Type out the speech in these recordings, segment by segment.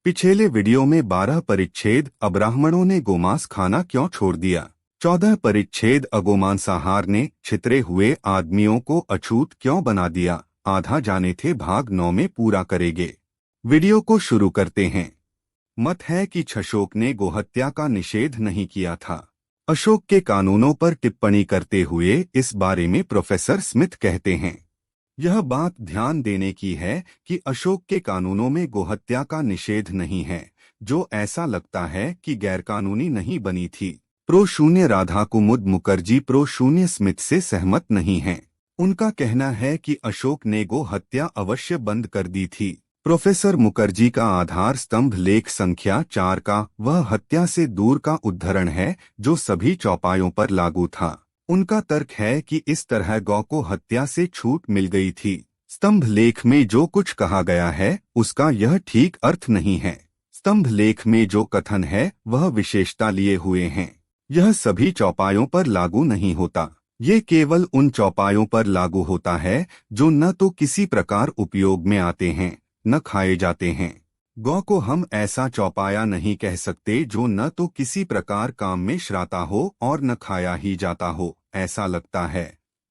पिछले वीडियो में 12 परिच्छेद अब्राह्मणों ने गोमांस खाना क्यों छोड़ दिया। 14 परिच्छेद अगोमांसाहार ने छितरे हुए आदमियों को अछूत क्यों बना दिया, आधा जाने थे भाग 9 में पूरा करेंगे। वीडियो को शुरू करते हैं। मत है कि अशोक ने गोहत्या का निषेध नहीं किया था। अशोक के कानूनों पर टिप्पणी करते हुए इस बारे में प्रोफेसर स्मिथ कहते हैं, यह बात ध्यान देने की है कि अशोक के कानूनों में गोहत्या का निषेध नहीं है, जो ऐसा लगता है कि गैरकानूनी नहीं बनी थी। प्रो शून्य राधा कुमुद मुखर्जी प्रो शून्य स्मिथ से सहमत नहीं हैं। उनका कहना है कि अशोक ने गो हत्या अवश्य बंद कर दी थी। प्रोफेसर मुखर्जी का आधार स्तंभ लेख संख्या 4 का वह हत्या से दूर का उद्धरण है जो सभी चौपायों पर लागू था। उनका तर्क है कि इस तरह गौ को हत्या से छूट मिल गई थी। स्तंभ लेख में जो कुछ कहा गया है उसका यह ठीक अर्थ नहीं है। स्तंभ लेख में जो कथन है वह विशेषता लिए हुए हैं। यह सभी चौपायों पर लागू नहीं होता। ये केवल उन चौपायों पर लागू होता है जो न तो किसी प्रकार उपयोग में आते हैं न खाए जाते हैं। गौ को हम ऐसा चौपाया नहीं कह सकते जो न तो किसी प्रकार काम में श्राता हो और न खाया ही जाता हो। ऐसा लगता है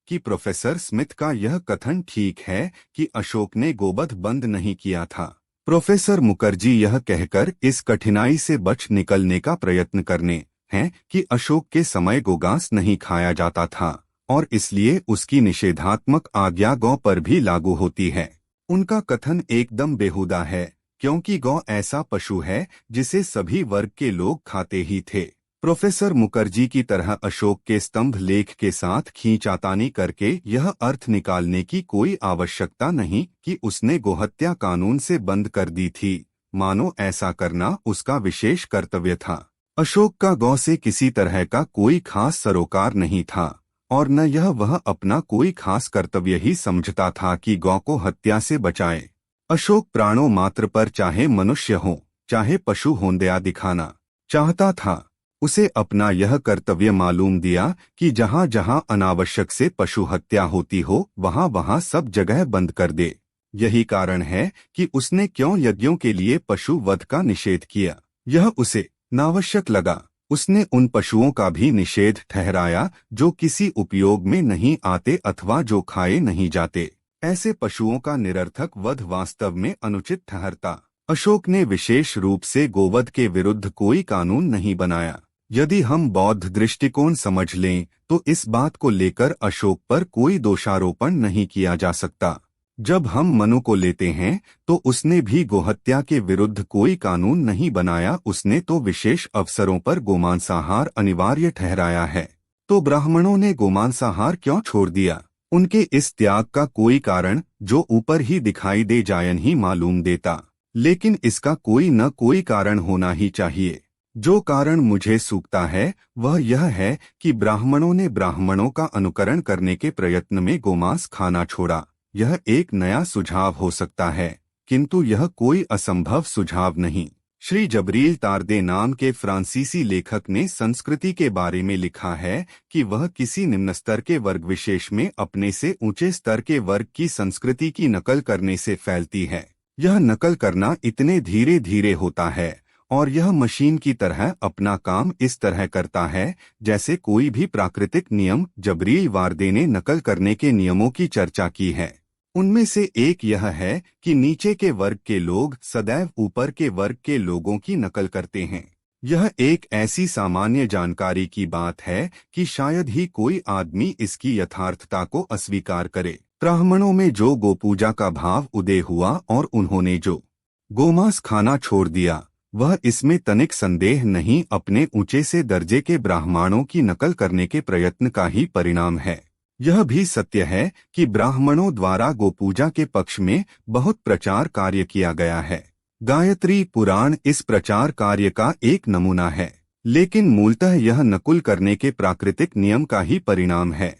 कि प्रोफेसर स्मिथ का यह कथन ठीक है कि अशोक ने गोवध बंद नहीं किया था। प्रोफेसर मुखर्जी यह कहकर इस कठिनाई से बच निकलने का प्रयत्न करने हैं कि अशोक के समय गोगांस नहीं खाया जाता था और इसलिए उसकी निषेधात्मक आज्ञा गौ पर भी लागू होती है। उनका कथन एकदम बेहुदा है, क्योंकि गौ ऐसा पशु है जिसे सभी वर्ग के लोग खाते ही थे। प्रोफेसर मुखर्जी की तरह अशोक के स्तंभ लेख के साथ खींचातानी करके यह अर्थ निकालने की कोई आवश्यकता नहीं कि उसने गोहत्या कानून से बंद कर दी थी, मानो ऐसा करना उसका विशेष कर्तव्य था। अशोक का गौ से किसी तरह का कोई खास सरोकार नहीं था और न यह वह अपना कोई खास कर्तव्य ही समझता था कि गौ को हत्या से बचाए। अशोक प्राणों मात्र पर चाहे मनुष्य हो चाहे पशु हों दया दिखाना चाहता था। उसे अपना यह कर्तव्य मालूम दिया कि जहाँ जहाँ अनावश्यक से पशु हत्या होती हो वहाँ वहाँ सब जगह बंद कर दे। यही कारण है कि उसने क्यों यज्ञों के लिए पशु वध का निषेध किया। यह उसे नावश्यक लगा। उसने उन पशुओं का भी निषेध ठहराया जो किसी उपयोग में नहीं आते अथवा जो खाए नहीं जाते। ऐसे पशुओं का निरर्थक वध वास्तव में अनुचित ठहरता। अशोक ने विशेष रूप से गोवध के विरुद्ध कोई कानून नहीं बनाया। यदि हम बौद्ध दृष्टिकोण समझ लें तो इस बात को लेकर अशोक पर कोई दोषारोपण नहीं किया जा सकता। जब हम मनु को लेते हैं तो उसने भी गोहत्या के विरुद्ध कोई कानून नहीं बनाया। उसने तो विशेष अवसरों पर गोमांसाहार अनिवार्य ठहराया है। तो ब्राह्मणों ने गोमांसाहार क्यों छोड़ दिया? उनके इस त्याग का कोई कारण जो ऊपर ही दिखाई दे जाए नहीं मालूम देता, लेकिन इसका कोई न कोई कारण होना ही चाहिए। जो कारण मुझे सूझता है वह यह है कि ब्राह्मणों ने ब्राह्मणों का अनुकरण करने के प्रयत्न में गोमांस खाना छोड़ा। यह एक नया सुझाव हो सकता है, किंतु यह कोई असंभव सुझाव नहीं। श्री जबरील तारदे नाम के फ्रांसीसी लेखक ने संस्कृति के बारे में लिखा है कि वह किसी निम्न स्तर के वर्ग विशेष में अपने से ऊंचे स्तर के वर्ग की संस्कृति की नकल करने से फैलती है। यह नकल करना इतने धीरे धीरे होता है और यह मशीन की तरह अपना काम इस तरह करता है जैसे कोई भी प्राकृतिक नियम। जबरील वारदे ने नकल करने के नियमों की चर्चा की है। उनमें से एक यह है कि नीचे के वर्ग के लोग सदैव ऊपर के वर्ग के लोगों की नकल करते हैं। यह एक ऐसी सामान्य जानकारी की बात है कि शायद ही कोई आदमी इसकी यथार्थता को अस्वीकार करे। ब्राह्मणों में जो गोपूजा का भाव उदय हुआ और उन्होंने जो गोमांस खाना छोड़ दिया, वह इसमें तनिक संदेह नहीं अपने ऊंचे से दर्जे के ब्राह्मणों की नकल करने के प्रयत्न का ही परिणाम है। यह भी सत्य है कि ब्राह्मणों द्वारा गोपूजा के पक्ष में बहुत प्रचार कार्य किया गया है। गायत्री पुराण इस प्रचार कार्य का एक नमूना है, लेकिन मूलतः यह नकुल करने के प्राकृतिक नियम का ही परिणाम है।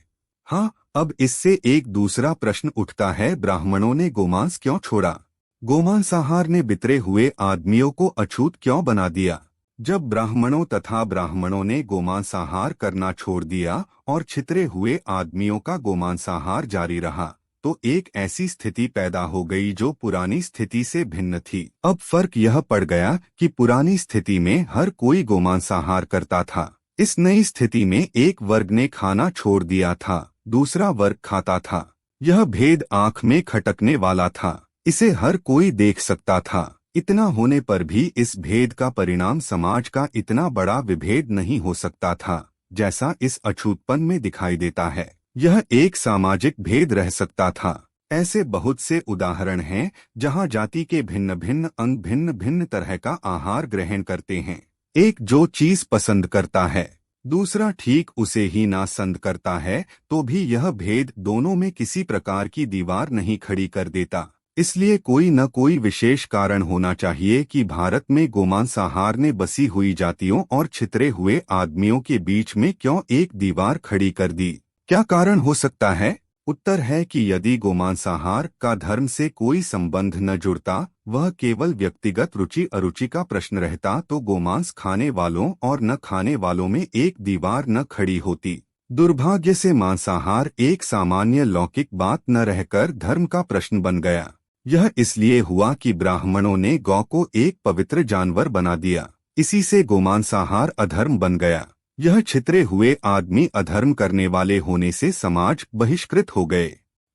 हाँ, अब इससे एक दूसरा प्रश्न उठता है, ब्राह्मणों ने गोमांस क्यों छोड़ा? गोमांसाहार ने बितरे हुए आदमियों को अछूत क्यों बना दिया? जब ब्राह्मणों ने गोमांसाहार करना छोड़ दिया और छितरे हुए आदमियों का गोमांसाहार जारी रहा, तो एक ऐसी स्थिति पैदा हो गई जो पुरानी स्थिति से भिन्न थी। अब फर्क यह पड़ गया कि पुरानी स्थिति में हर कोई गोमांसाहार करता था। इस नई स्थिति में एक वर्ग ने खाना छोड़ दिया था, दूसरा वर्ग खाता था। यह भेद आंख में खटकने वाला था, इसे हर कोई देख सकता था। इतना होने पर भी इस भेद का परिणाम समाज का इतना बड़ा विभेद नहीं हो सकता था जैसा इस अछूतपन में दिखाई देता है। यह एक सामाजिक भेद रह सकता था। ऐसे बहुत से उदाहरण हैं जहां जाति के भिन्न भिन्न अंग भिन्न भिन्न तरह का आहार ग्रहण करते हैं। एक जो चीज पसंद करता है, दूसरा ठीक उसे ही नापसंद करता है, तो भी यह भेद दोनों में किसी प्रकार की दीवार नहीं खड़ी कर देता। इसलिए कोई न कोई विशेष कारण होना चाहिए कि भारत में गोमांसाहार ने बसी हुई जातियों और छितरे हुए आदमियों के बीच में क्यों एक दीवार खड़ी कर दी। क्या कारण हो सकता है? उत्तर है कि यदि गोमांसाहार का धर्म से कोई संबंध न जुड़ता, वह केवल व्यक्तिगत रुचि अरुचि का प्रश्न रहता, तो गोमांस खाने वालों और न खाने वालों में एक दीवार न खड़ी होती। दुर्भाग्य से मांसाहार एक सामान्य लौकिक बात न रहकर धर्म का प्रश्न बन गया। यह इसलिए हुआ कि ब्राह्मणों ने गौ को एक पवित्र जानवर बना दिया। इसी से गोमांसाहार अधर्म बन गया। यह छितरे हुए आदमी अधर्म करने वाले होने से समाज बहिष्कृत हो गए।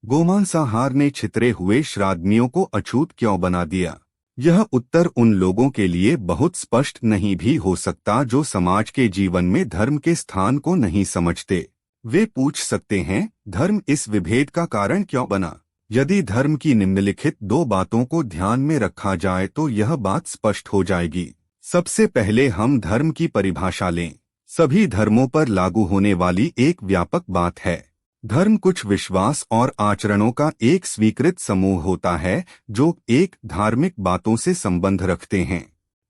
गोमांसाहार ने छितरे हुए श्राद्मियों को अछूत क्यों बना दिया? यह उत्तर उन लोगों के लिए बहुत स्पष्ट नहीं भी हो सकता जो समाज के जीवन में धर्म के स्थान को नहीं समझते। वे पूछ सकते हैं, धर्म इस विभेद का कारण क्यों बना? यदि धर्म की निम्नलिखित दो बातों को ध्यान में रखा जाए तो यह बात स्पष्ट हो जाएगी। सबसे पहले हम धर्म की परिभाषा लें। सभी धर्मों पर लागू होने वाली एक व्यापक बात है। धर्म कुछ विश्वास और आचरणों का एक स्वीकृत समूह होता है जो एक धार्मिक बातों से संबंध रखते हैं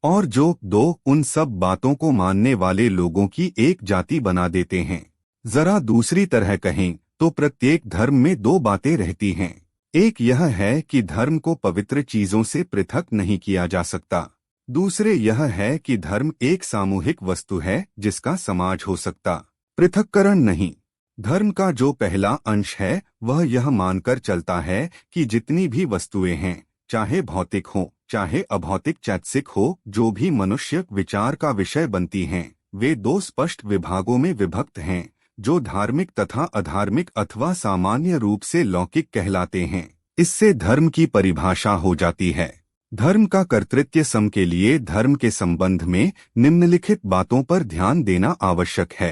और जो दो उन सब बातों को मानने वाले लोगों की एक जाति बना देते हैं। जरा दूसरी तरह कहें तो प्रत्येक धर्म में दो बातें रहती हैं। एक यह है कि धर्म को पवित्र चीजों से पृथक नहीं किया जा सकता। दूसरे यह है कि धर्म एक सामूहिक वस्तु है जिसका समाज हो सकता, पृथक्करण नहीं। धर्म का जो पहला अंश है वह यह मानकर चलता है कि जितनी भी वस्तुएं हैं, चाहे भौतिक हो चाहे अभौतिक चैतसिक हो, जो भी मनुष्य विचार का विषय बनती हैं, वे दो स्पष्ट विभागों में विभक्त हैं जो धार्मिक तथा अधार्मिक अथवा सामान्य रूप से लौकिक कहलाते हैं। इससे धर्म की परिभाषा हो जाती है। धर्म का कर्तृत्व सम के लिए धर्म के संबंध में निम्नलिखित बातों पर ध्यान देना आवश्यक है।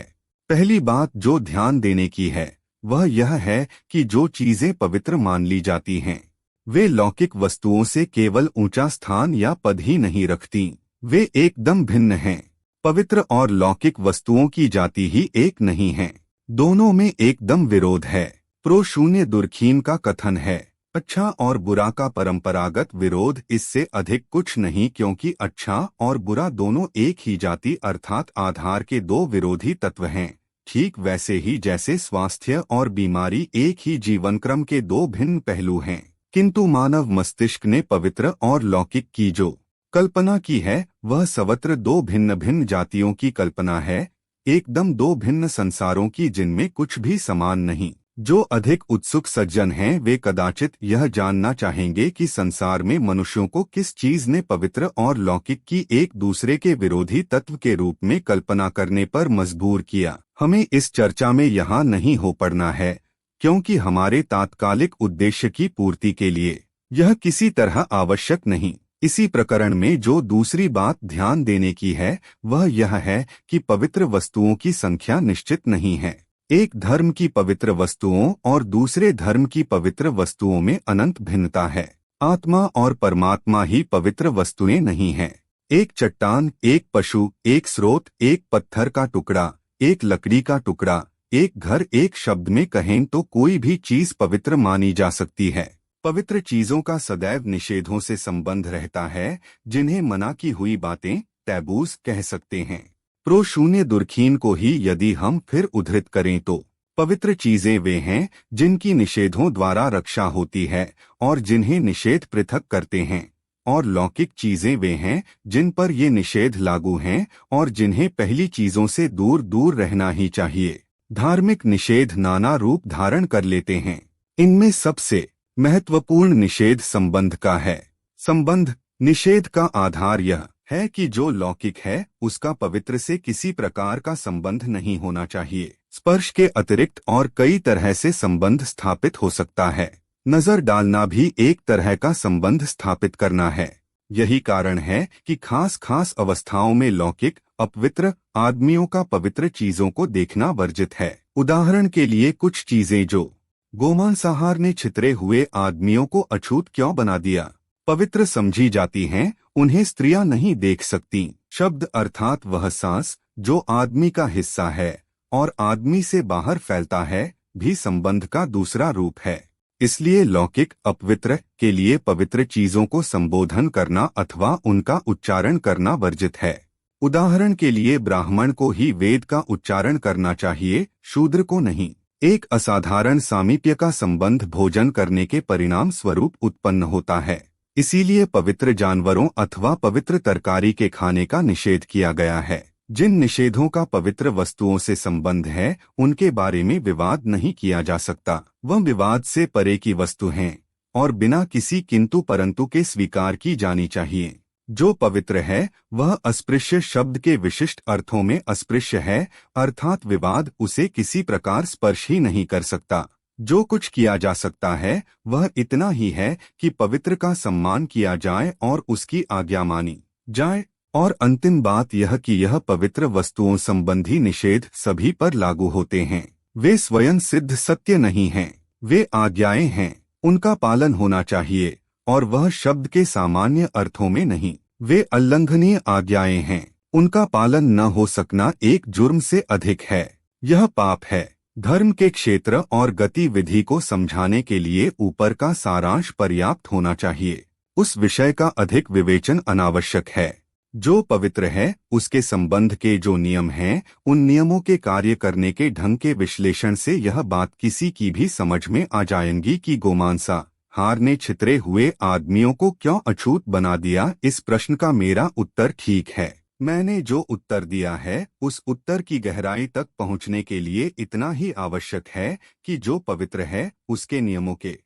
पहली बात जो ध्यान देने की है वह यह है कि जो चीजें पवित्र मान ली जाती हैं, वे लौकिक वस्तुओं से केवल ऊंचा स्थान या पद ही नहीं रखती, वे एकदम भिन्न हैं। पवित्र और लौकिक वस्तुओं की जाति ही एक नहीं है, दोनों में एकदम विरोध है। प्रो शून्य दुर्खीन का कथन है, अच्छा और बुरा का परंपरागत विरोध इससे अधिक कुछ नहीं, क्योंकि अच्छा और बुरा दोनों एक ही जाति अर्थात आधार के दो विरोधी तत्व हैं। ठीक वैसे ही जैसे स्वास्थ्य और बीमारी एक ही जीवन क्रम के दो भिन्न पहलू हैं, किंतु मानव मस्तिष्क ने पवित्र और लौकिक की जो कल्पना की है वह सर्वत्र दो भिन्न भिन्न जातियों की कल्पना है, एकदम दो भिन्न संसारों की जिनमें कुछ भी समान नहीं। जो अधिक उत्सुक सज्जन हैं वे कदाचित यह जानना चाहेंगे कि संसार में मनुष्यों को किस चीज ने पवित्र और लौकिक की एक दूसरे के विरोधी तत्व के रूप में कल्पना करने पर मजबूर किया। हमें इस चर्चा में यहाँ नहीं हो पड़ना है, क्योंकि हमारे तात्कालिक उद्देश्य की पूर्ति के लिए यह किसी तरह आवश्यक नहीं। इसी प्रकरण में जो दूसरी बात ध्यान देने की है वह यह है कि पवित्र वस्तुओं की संख्या निश्चित नहीं है। एक धर्म की पवित्र वस्तुओं और दूसरे धर्म की पवित्र वस्तुओं में अनंत भिन्नता है। आत्मा और परमात्मा ही पवित्र वस्तुएं नहीं हैं। एक चट्टान, एक पशु, एक स्रोत, एक पत्थर का टुकड़ा, एक लकड़ी का टुकड़ा, एक घर, एक शब्द में कहें तो कोई भी चीज पवित्र मानी जा सकती है। पवित्र चीजों का सदैव निषेधों से संबंध रहता है, जिन्हें मना की हुई बातें टैबूज कह सकते हैं। प्रो शून्य दुर्खीन को ही यदि हम फिर उद्धृत करें तो पवित्र चीजें वे हैं जिनकी निषेधों द्वारा रक्षा होती है और जिन्हें निषेध पृथक करते हैं, और लौकिक चीजें वे हैं जिन पर ये निषेध लागू हैं और जिन्हें पहली चीजों से दूर दूर रहना ही चाहिए। धार्मिक निषेध नाना रूप धारण कर लेते हैं। इनमें सबसे महत्वपूर्ण निषेध संबंध का है। संबंध निषेध का आधार यह है कि जो लौकिक है उसका पवित्र से किसी प्रकार का संबंध नहीं होना चाहिए। स्पर्श के अतिरिक्त और कई तरह से संबंध स्थापित हो सकता है। नजर डालना भी एक तरह का संबंध स्थापित करना है। यही कारण है कि खास खास अवस्थाओं में लौकिक अपवित्र आदमियों का पवित्र चीजों को देखना वर्जित है। उदाहरण के लिए कुछ चीजें जो गोमांसाहार ने छितरे हुए आदमियों को अछूत क्यों बना दिया, पवित्र समझी जाती हैं, उन्हें स्त्रियां नहीं देख सकती। शब्द अर्थात वह सांस जो आदमी का हिस्सा है और आदमी से बाहर फैलता है भी संबंध का दूसरा रूप है। इसलिए लौकिक अपवित्र के लिए पवित्र चीजों को संबोधन करना अथवा उनका उच्चारण करना वर्जित है। उदाहरण के लिए ब्राह्मण को ही वेद का उच्चारण करना चाहिए, शूद्र को नहीं। एक असाधारण सामीप्य का संबंध भोजन करने के परिणाम स्वरूप उत्पन्न होता है। इसीलिए पवित्र जानवरों अथवा पवित्र तरकारी के खाने का निषेध किया गया है। जिन निषेधों का पवित्र वस्तुओं से संबंध है उनके बारे में विवाद नहीं किया जा सकता। वह विवाद से परे की वस्तु हैं और बिना किसी किंतु परंतु के स्वीकार की जानी चाहिए। जो पवित्र है वह अस्पृश्य शब्द के विशिष्ट अर्थों में अस्पृश्य है, अर्थात विवाद उसे किसी प्रकार स्पर्श ही नहीं कर सकता। जो कुछ किया जा सकता है वह इतना ही है कि पवित्र का सम्मान किया जाए और उसकी आज्ञा मानी जाए। और अंतिम बात यह कि यह पवित्र वस्तुओं संबंधी निषेध सभी पर लागू होते हैं। वे स्वयं सिद्ध सत्य नहीं हैं, वे आज्ञाएं हैं, उनका पालन होना चाहिए और वह शब्द के सामान्य अर्थों में नहीं। वे अल्लंघनीय आज्ञाएं हैं, उनका पालन न हो सकना एक जुर्म से अधिक है। यह पाप है। धर्म के क्षेत्र और गतिविधि को समझाने के लिए ऊपर का सारांश पर्याप्त होना चाहिए। उस विषय का अधिक विवेचन अनावश्यक है। जो पवित्र है उसके संबंध के जो नियम हैं उन नियमों के कार्य करने के ढंग के विश्लेषण से यह बात किसी की भी समझ में आ जाएगी कि गोमांसाहार ने छितरे हुए आदमियों को क्यों अछूत बना दिया। इस प्रश्न का मेरा उत्तर ठीक है। मैंने जो उत्तर दिया है उस उत्तर की गहराई तक पहुंचने के लिए इतना ही आवश्यक है कि जो पवित्र है उसके नियमों के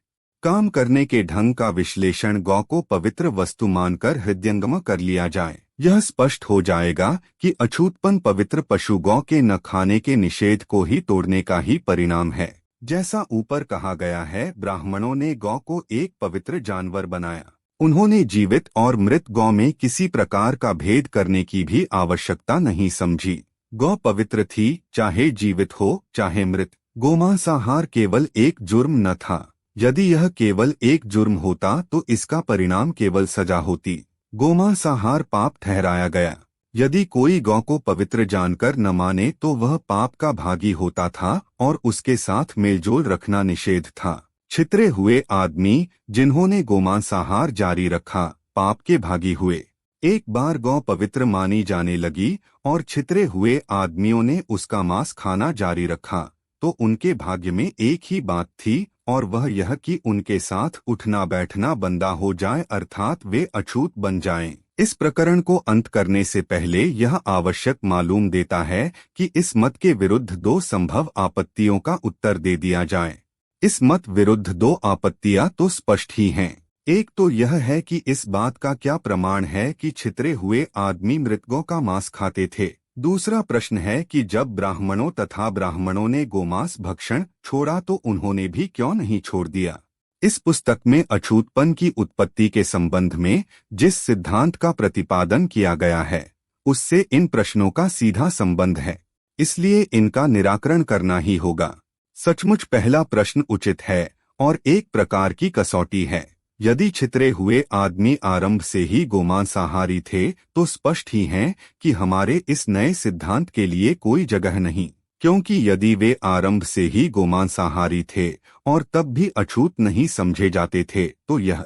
काम करने के ढंग का विश्लेषण गौ को पवित्र वस्तु मानकर हृदयंगम कर लिया जाए। यह स्पष्ट हो जाएगा कि अछूतपन पवित्र पशु गौ के न खाने के निषेध को ही तोड़ने का ही परिणाम है। जैसा ऊपर कहा गया है, ब्राह्मणों ने गौ को एक पवित्र जानवर बनाया। उन्होंने जीवित और मृत गौ में किसी प्रकार का भेद करने की भी आवश्यकता नहीं समझी। गौ पवित्र थी, चाहे जीवित हो चाहे मृत। गोमांसाहार केवल एक जुर्म न था। यदि यह केवल एक जुर्म होता तो इसका परिणाम केवल सजा होती। गोमांसाहार पाप ठहराया गया। यदि कोई गौ को पवित्र जानकर न माने तो वह पाप का भागी होता था और उसके साथ मेलजोल रखना निषेध था। छितरे हुए आदमी जिन्होंने गोमांसाहार जारी रखा पाप के भागी हुए। एक बार गौ पवित्र मानी जाने लगी और छितरे हुए आदमियों ने उसका मांस खाना जारी रखा तो उनके भाग्य में एक ही बात थी और वह यह कि उनके साथ उठना बैठना बंदा हो जाए, अर्थात वे अछूत बन जाएं। इस प्रकरण को अंत करने से पहले यह आवश्यक मालूम देता है कि इस मत के विरुद्ध दो संभव आपत्तियों का उत्तर दे दिया जाए। इस मत विरुद्ध दो आपत्तियां तो स्पष्ट ही हैं। एक तो यह है कि इस बात का क्या प्रमाण है कि छितरे हुए आदमी मृतगौ का मांस खाते थे। दूसरा प्रश्न है कि जब ब्राह्मणों ने गोमांस भक्षण छोड़ा तो उन्होंने भी क्यों नहीं छोड़ दिया। इस पुस्तक में अछूतपन की उत्पत्ति के संबंध में जिस सिद्धांत का प्रतिपादन किया गया है उससे इन प्रश्नों का सीधा संबंध है, इसलिए इनका निराकरण करना ही होगा। सचमुच पहला प्रश्न उचित है और एक प्रकार की कसौटी है। यदि छितरे हुए आदमी आरंभ से ही गोमांसाहारी थे तो स्पष्ट ही है कि हमारे इस नए सिद्धांत के लिए कोई जगह नहीं, क्योंकि यदि वे आरंभ से ही गोमांसाहारी थे और तब भी अछूत नहीं समझे जाते थे तो यह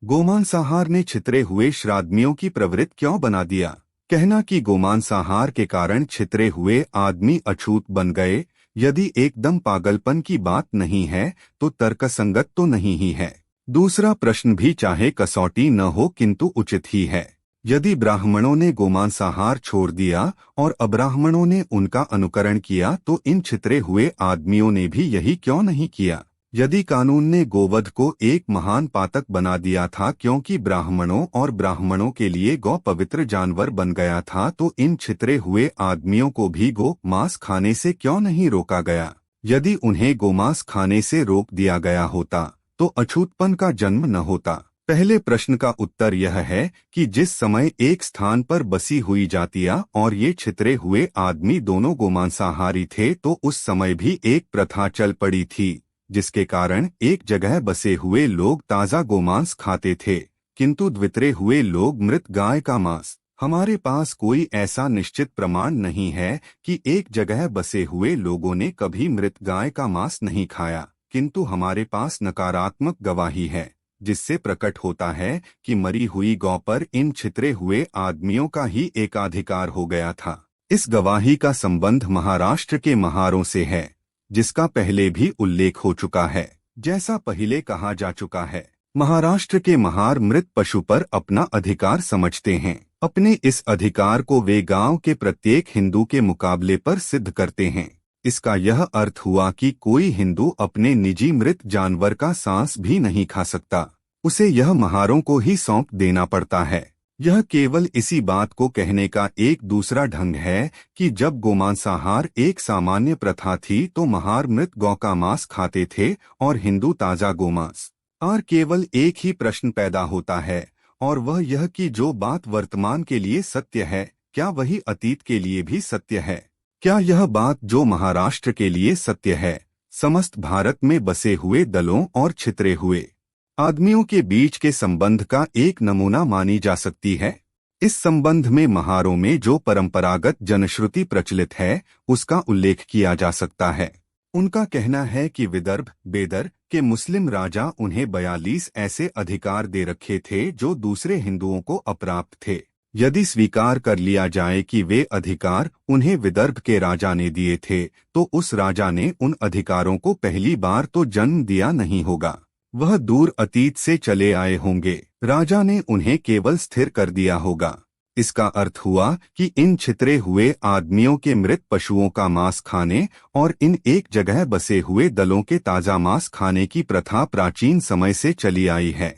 गोमांसाहार ने छितरे हुए श्राद्मियों की प्रवृत्ति क्यों बना दिया। कहना कि गोमांसाहार के कारण छितरे हुए आदमी अछूत बन गए, यदि एकदम पागलपन की बात नहीं है तो तर्कसंगत तो नहीं ही है। दूसरा प्रश्न भी चाहे कसौटी न हो किंतु उचित ही है। यदि ब्राह्मणों ने गोमांसाहार छोड़ दिया और अब्राह्मणों ने उनका अनुकरण किया तो इन छितरे हुए आदमियों ने भी यही क्यों नहीं किया। यदि कानून ने गोवध को एक महान पातक बना दिया था क्योंकि ब्राह्मणों और ब्राह्मणों के लिए गौ पवित्र जानवर बन गया था, तो इन छितरे हुए आदमियों को भी गो मांस खाने से क्यों नहीं रोका गया? यदि उन्हें गोमांस खाने से रोक दिया गया होता तो अछूतपन का जन्म न होता। पहले प्रश्न का उत्तर यह है कि जिस समय एक स्थान पर बसी हुई जातियां और ये छितरे हुए आदमी दोनों गोमांसाहारी थे, तो उस समय भी एक प्रथा चल पड़ी थी जिसके कारण एक जगह बसे हुए लोग ताज़ा गोमांस खाते थे, किंतु द्वितरे हुए लोग मृत गाय का मांस। हमारे पास कोई ऐसा निश्चित प्रमाण नहीं है कि एक जगह बसे हुए लोगों ने कभी मृत गाय का मांस नहीं खाया, किंतु हमारे पास नकारात्मक गवाही है जिससे प्रकट होता है कि मरी हुई गौ पर इन छितरे हुए आदमियों का ही एकाधिकार हो गया था। इस गवाही का संबंध महाराष्ट्र के महारों से है, जिसका पहले भी उल्लेख हो चुका है। जैसा पहले कहा जा चुका है, महाराष्ट्र के महार मृत पशु पर अपना अधिकार समझते हैं। अपने इस अधिकार को वे गांव के प्रत्येक हिंदू के मुकाबले पर सिद्ध करते हैं। इसका यह अर्थ हुआ कि कोई हिंदू अपने निजी मृत जानवर का सांस भी नहीं खा सकता, उसे यह महारों को ही सौंप देना पड़ता है। यह केवल इसी बात को कहने का एक दूसरा ढंग है कि जब गोमांसाहार एक सामान्य प्रथा थी तो महार मृत गौ का मांस खाते थे और हिंदू ताजा गोमांस। और केवल एक ही प्रश्न पैदा होता है, और वह यह कि जो बात वर्तमान के लिए सत्य है, क्या वही अतीत के लिए भी सत्य है? क्या यह बात जो महाराष्ट्र के लिए सत्य है, समस्त भारत में बसे हुए दलों और छितरे हुए आदमियों के बीच के संबंध का एक नमूना मानी जा सकती है? इस संबंध में महारों में जो परंपरागत जनश्रुति प्रचलित है उसका उल्लेख किया जा सकता है। उनका कहना है कि विदर्भ बेदर के मुस्लिम राजा उन्हें 42 ऐसे अधिकार दे रखे थे जो दूसरे हिंदुओं को अप्राप्त थे। यदि स्वीकार कर लिया जाए कि वे अधिकार उन्हें विदर्भ के राजा ने दिए थे, तो उस राजा ने उन अधिकारों को पहली बार तो जन्म दिया नहीं होगा, वह दूर अतीत से चले आए होंगे। राजा ने उन्हें केवल स्थिर कर दिया होगा। इसका अर्थ हुआ कि इन छितरे हुए आदमियों के मृत पशुओं का मांस खाने और इन एक जगह बसे हुए दलों के ताजा मांस खाने की प्रथा प्राचीन समय से चली आई है।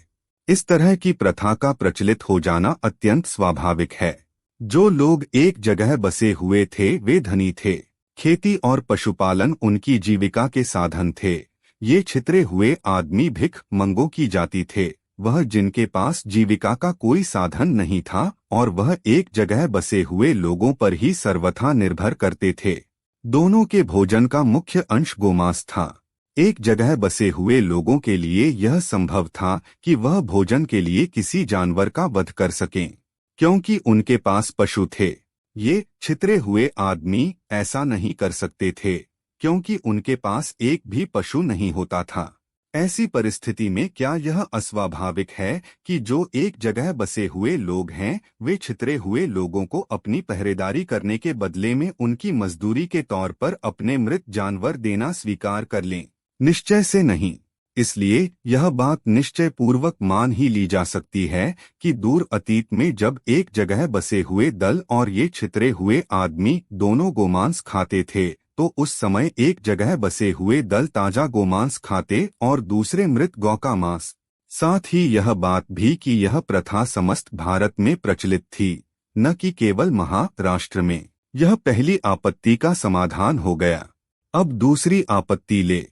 इस तरह की प्रथा का प्रचलित हो जाना अत्यंत स्वाभाविक है। जो लोग एक जगह बसे हुए थे वे धनी थे, खेती और पशुपालन उनकी जीविका के साधन थे। ये छितरे हुए आदमी भिख मंगों की जाति थे, वह जिनके पास जीविका का कोई साधन नहीं था और वह एक जगह बसे हुए लोगों पर ही सर्वथा निर्भर करते थे। दोनों के भोजन का मुख्य अंश गोमांस था। एक जगह बसे हुए लोगों के लिए यह संभव था कि वह भोजन के लिए किसी जानवर का वध कर सकें, क्योंकि उनके पास पशु थे। ये छितरे हुए आदमी ऐसा नहीं कर सकते थे क्योंकि उनके पास एक भी पशु नहीं होता था। ऐसी परिस्थिति में क्या यह अस्वाभाविक है कि जो एक जगह बसे हुए लोग हैं वे छितरे हुए लोगों को अपनी पहरेदारी करने के बदले में उनकी मजदूरी के तौर पर अपने मृत जानवर देना स्वीकार कर लें? निश्चय से नहीं। इसलिए यह बात निश्चय पूर्वक मान ही ली जा सकती है कि दूर अतीत में जब एक जगह बसे हुए दल और ये छितरे हुए आदमी दोनों गोमांस खाते थे, तो उस समय एक जगह बसे हुए दल ताजा गोमांस खाते और दूसरे मृत गौ का मांस। साथ ही यह बात भी कि यह प्रथा समस्त भारत में प्रचलित थी, न कि केवल महाराष्ट्र में। यह पहली आपत्ति का समाधान हो गया। अब दूसरी आपत्ति ले।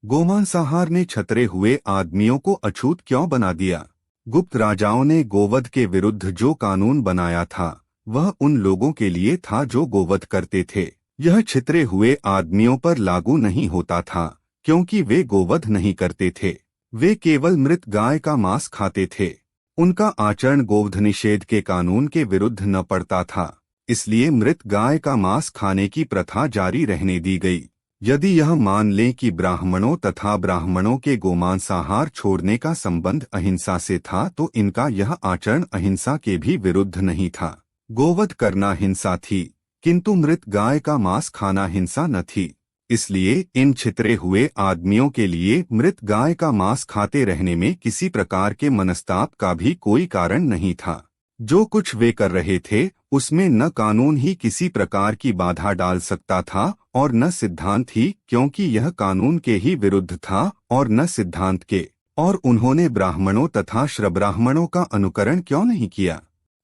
गोमांसाहार ने छतरे हुए आदमियों को अछूत क्यों बना दिया? गुप्त राजाओं ने गोवध के विरुद्ध जो कानून बनाया था वह उन लोगों के लिए था जो गोवध करते थे। यह छितरे हुए आदमियों पर लागू नहीं होता था क्योंकि वे गोवध नहीं करते थे, वे केवल मृत गाय का मांस खाते थे। उनका आचरण गोवध निषेध के कानून के विरुद्ध न पड़ता था, इसलिए मृत गाय का मांस खाने की प्रथा जारी रहने दी गई। यदि यह मान लें कि ब्राह्मणों तथा ब्राह्मणों के गोमांसाहार छोड़ने का संबंध अहिंसा से था, तो इनका यह आचरण अहिंसा के भी विरुद्ध नहीं था। गोवध करना हिंसा थी, किंतु मृत गाय का मांस खाना हिंसा न थी। इसलिए इन छितरे हुए आदमियों के लिए मृत गाय का मांस खाते रहने में किसी प्रकार के मनस्ताप का भी कोई कारण नहीं था। जो कुछ वे कर रहे थे उसमें न कानून ही किसी प्रकार की बाधा डाल सकता था और न सिद्धांत ही, क्योंकि यह कानून के ही विरुद्ध था और न सिद्धांत के। और उन्होंने ब्राह्मणों तथा श्रब्राह्मणों का अनुकरण क्यों नहीं किया?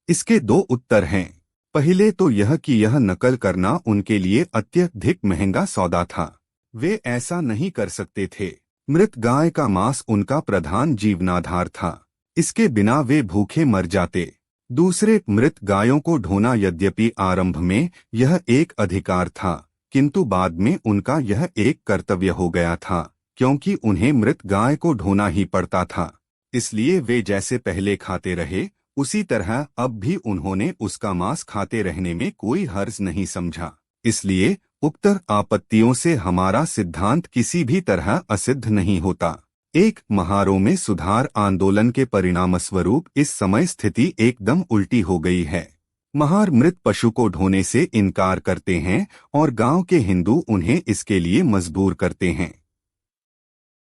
इसके दो उत्तर हैं। पहले तो यह कि यह नकल करना उनके लिए अत्यधिक महंगा सौदा था। वे ऐसा नहीं कर सकते थे। मृत गाय का मांस उनका प्रधान जीवनाधार था। इसके बिना वे भूखे मर जाते। दूसरे, मृत गायों को ढोना यद्यपि आरंभ में यह एक अधिकार था, किंतु बाद में उनका यह एक कर्तव्य हो गया था, क्योंकि उन्हें मृत गाय को ढोना ही पड़ता था। इसलिए वे जैसे पहले खाते रहे, उसी तरह अब भी उन्होंने उसका मांस खाते रहने में कोई हर्ज नहीं समझा। इसलिए उक्त आपत्तियों से हमारा सिद्धांत किसी भी तरह असिद्ध नहीं होता। एक महारों में सुधार आंदोलन के परिणामस्वरूप इस समय स्थिति एकदम उल्टी हो गई है। महार मृत पशु को ढोने से इनकार करते हैं और गांव के हिंदू उन्हें इसके लिए मजबूर करते हैं।